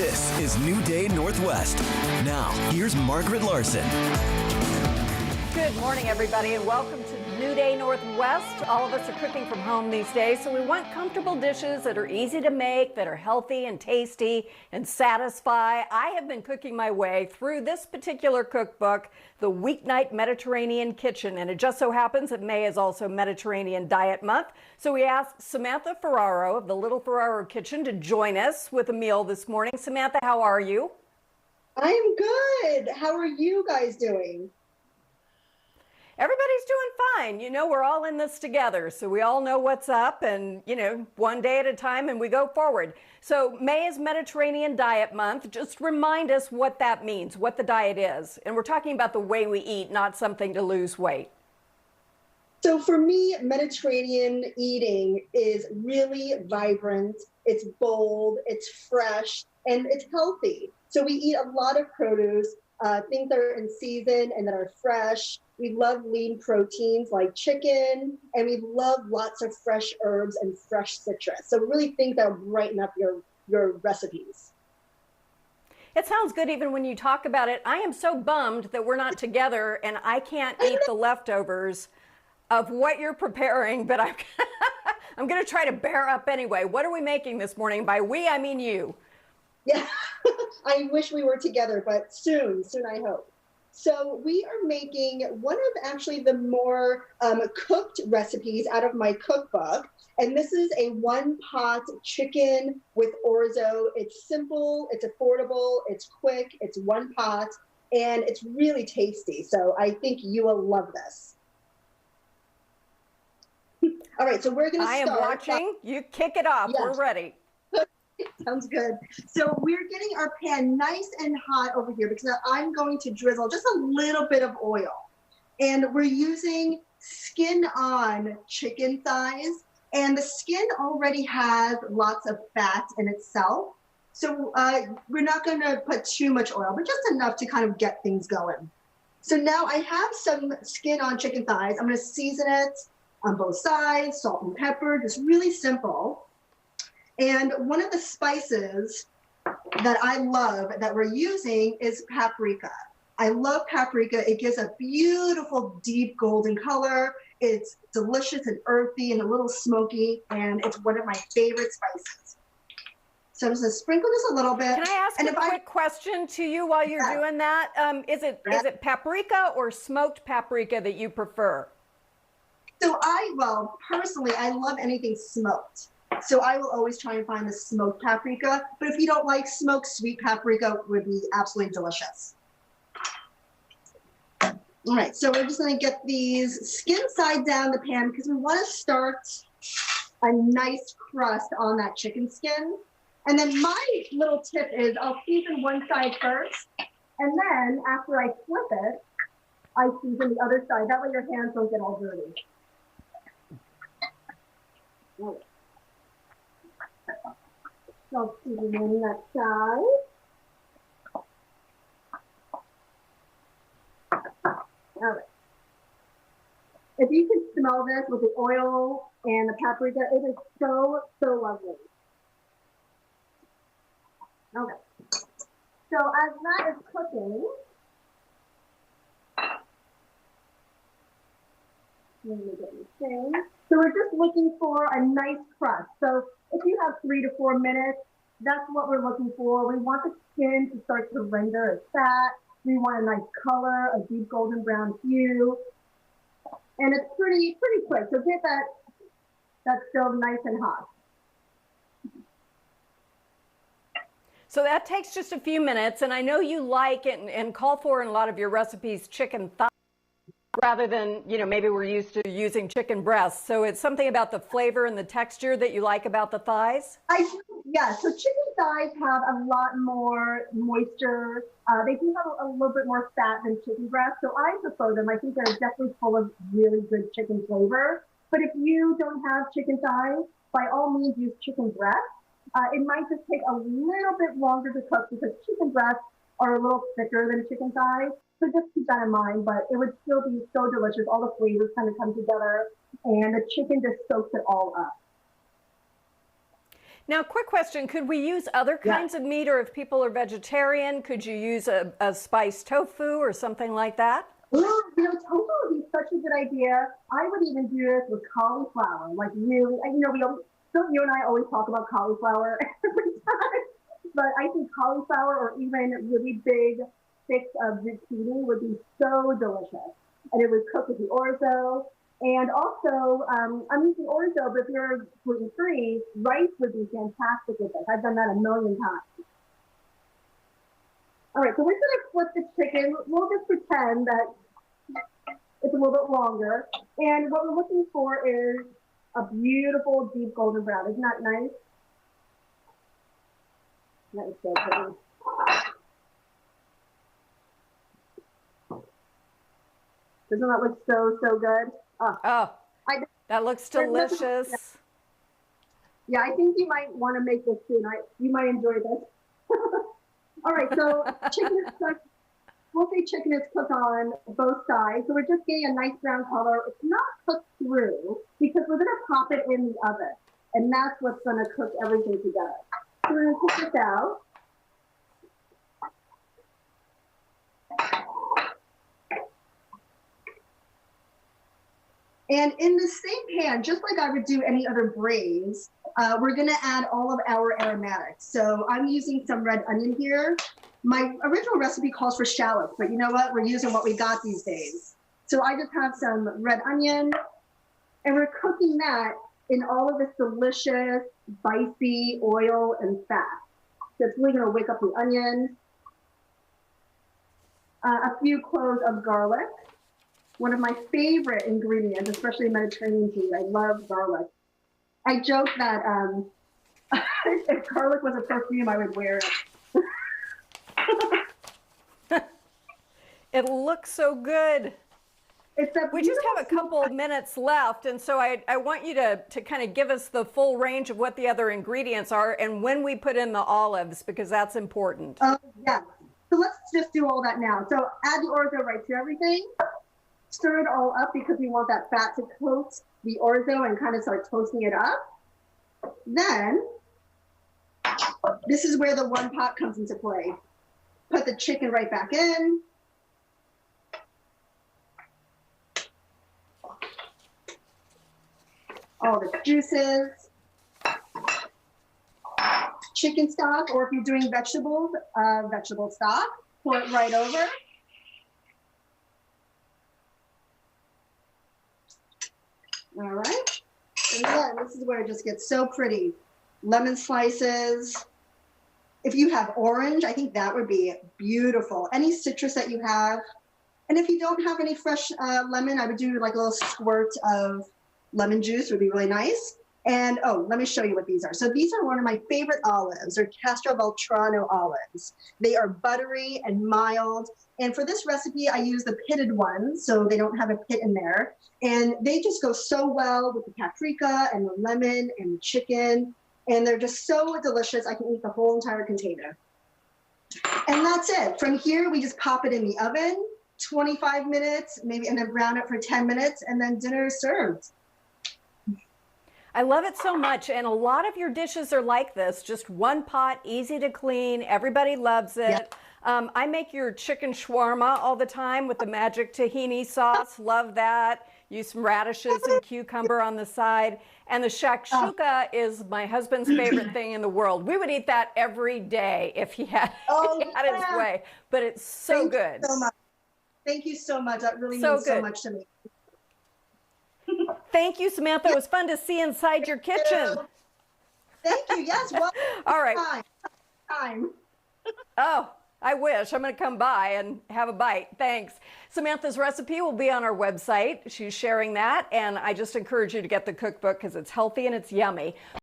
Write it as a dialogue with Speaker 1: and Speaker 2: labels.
Speaker 1: This is New Day Northwest. Now, here's Margaret Larson.
Speaker 2: Good morning, everybody, and welcome to New Day Northwest. All of us are cooking from home these days, so we want comfortable dishes that are easy to make, that are healthy and tasty and satisfy. I have been cooking my way through this particular cookbook, the Weeknight Mediterranean Kitchen, and it just so happens that May is also Mediterranean Diet Month. So we asked Samantha Ferraro of the Little Ferrraro Kitchen to join us with a meal this morning. Samantha, how are you?
Speaker 3: I'm good. How are you guys doing?
Speaker 2: Everybody's doing fine. You know, we're all in this together, so we all know what's up and, you know, one day at a time and we go forward. So May is Mediterranean Diet Month. Just remind us what that means, what the diet is. And we're talking about the way we eat, not something to lose weight.
Speaker 3: So for me, Mediterranean eating is really vibrant, it's bold, it's fresh, and it's healthy. So we eat a lot of produce, things that are in season and that are fresh. We love lean proteins like chicken, and we love lots of fresh herbs and fresh citrus. So really things that will brighten up your recipes.
Speaker 2: It sounds good even when you talk about it. I am so bummed that we're not together and I can't eat the leftovers of what you're preparing, but I'm going to try to bear up anyway. What are we making this morning? By we, I mean you.
Speaker 3: Yeah, I wish we were together, but soon I hope. So we are making one of actually the more cooked recipes out of my cookbook. And this is a one-pot chicken with orzo. It's simple, it's affordable, it's quick, it's one pot, and it's really tasty. So I think you will love this. All right, so we're going to start.
Speaker 2: I am watching. You kick it off. Yes. We're ready.
Speaker 3: Sounds good. So we're getting our pan nice and hot over here because I'm going to drizzle just a little bit of oil. And we're using skin-on chicken thighs. And the skin already has lots of fat in itself. So we're not going to put too much oil, but just enough to kind of get things going. So now I have some skin-on chicken thighs. I'm going to season it on both sides, salt and pepper, just really simple. And one of the spices that I love that we're using is paprika. I love paprika. It gives a beautiful deep golden color. It's delicious and earthy and a little smoky, and it's one of my favorite spices. So I'm just going to sprinkle just a little bit.
Speaker 2: Can I ask a quick question to you while you're doing that? Is it paprika or smoked paprika that you prefer?
Speaker 3: So personally, I love anything smoked. So I will always try and find the smoked paprika. But if you don't like smoked, sweet paprika would be absolutely delicious. All right, so we're just going to get these skin side down the pan because we want to start a nice crust on that chicken skin. And then my little tip is I'll season one side first. And then after I flip it, I season the other side. That way your hands don't get all dirty. All right. So seasoning that side. All right. If you can smell this with the oil and the paprika, it is so lovely. Okay. So as that is cooking, let me get this thing. So we're just looking for a nice crust. So if you have 3 to 4 minutes, that's what we're looking for. We want the skin to start to render as fat. We want a nice color, a deep golden brown hue. And it's pretty quick. So get that stove nice and hot.
Speaker 2: So that takes just a few minutes. And I know you like it and call for in a lot of your recipes chicken thighs rather than, you know, maybe we're used to using chicken breasts. So it's something about the flavor and the texture that you like about the thighs?
Speaker 3: Yeah, so chicken thighs have a lot more moisture. They do have a little bit more fat than chicken breasts, so I prefer them. I think they're definitely full of really good chicken flavor. But if you don't have chicken thighs, by all means use chicken breasts. It might just take a little bit longer to cook because chicken breasts are a little thicker than chicken thighs. So just keep that in mind, but it would still be so delicious. All the flavors kind of come together and the chicken just soaks it all up.
Speaker 2: Now, quick question, could we use other kinds of meat, or if people are vegetarian, could you use a spiced tofu or something like that?
Speaker 3: Well, tofu would be such a good idea. I would even do this with cauliflower, like really, don't you and I always talk about cauliflower every time, but I think cauliflower or even really big sticks of zucchini would be so delicious. And it would cook with the orzo. And also, I'm using orzo, but if you're gluten-free, rice would be fantastic with this. I've done that a million times. All right, so we're going to flip the chicken. We'll just pretend that it's a little bit longer. And what we're looking for is a beautiful deep golden brown. Isn't that nice? That is so pretty. Doesn't that look so good?
Speaker 2: That looks delicious.
Speaker 3: Yeah, I think you might want to make this soon. You might enjoy this. All right, so chicken is cooked. We'll say chicken is cooked on both sides. So we're just getting a nice brown color. It's not cooked through because we're going to pop it in the oven. And that's what's going to cook everything together. So we're going to cook this out. And in the same pan, just like I would do any other braise, we're gonna add all of our aromatics. So I'm using some red onion here. My original recipe calls for shallots, but you know what? We're using what we got these days. So I just have some red onion, and we're cooking that in all of this delicious, spicy oil and fat. So it's really gonna wake up the onion. A few cloves of garlic. One of my favorite ingredients, especially in Mediterranean food. I love garlic. I joke that if garlic was a perfume, I would wear it.
Speaker 2: It looks so good. We just have a couple of minutes left, and so I want you to kind of give us the full range of what the other ingredients are and when we put in the olives, because that's important.
Speaker 3: Yeah. So let's just do all that now. So add the orzo right to everything. Stir it all up because we want that fat to coat the orzo and kind of start toasting it up. Then, this is where the one pot comes into play. Put the chicken right back in. All the juices. Chicken stock, or if you're doing vegetables, vegetable stock. Pour it right over. All right, and then this is where it just gets so pretty. Lemon slices. If you have orange, I think that would be beautiful. Any citrus that you have. And if you don't have any fresh lemon, I would do like a little squirt of lemon juice would be really nice. And let me show you what these are. So these are one of my favorite olives. They're Castroveltrano olives. They are buttery and mild. And for this recipe, I use the pitted ones, so they don't have a pit in there. And they just go so well with the paprika and the lemon and the chicken. And they're just so delicious. I can eat the whole entire container. And that's it. From here, we just pop it in the oven, 25 minutes, maybe, and then brown it for 10 minutes, and then dinner is served.
Speaker 2: I love it so much, and a lot of your dishes are like this, just one pot, easy to clean, everybody loves it.
Speaker 3: Yep.
Speaker 2: I make your chicken shawarma all the time with the magic tahini sauce, love that. Use some radishes and cucumber on the side. And the shakshuka is my husband's favorite thing in the world. We would eat that every day if he had, his way, but it's so good.
Speaker 3: Thank you so much. Thank you so much. That really means so much to me.
Speaker 2: Thank you, Samantha. It was fun to see inside your kitchen.
Speaker 3: Thank you. Yes. Well,
Speaker 2: all right.
Speaker 3: Time.
Speaker 2: Oh, I wish. I'm going to come by and have a bite. Thanks. Samantha's recipe will be on our website. She's sharing that. And I just encourage you to get the cookbook because it's healthy and it's yummy.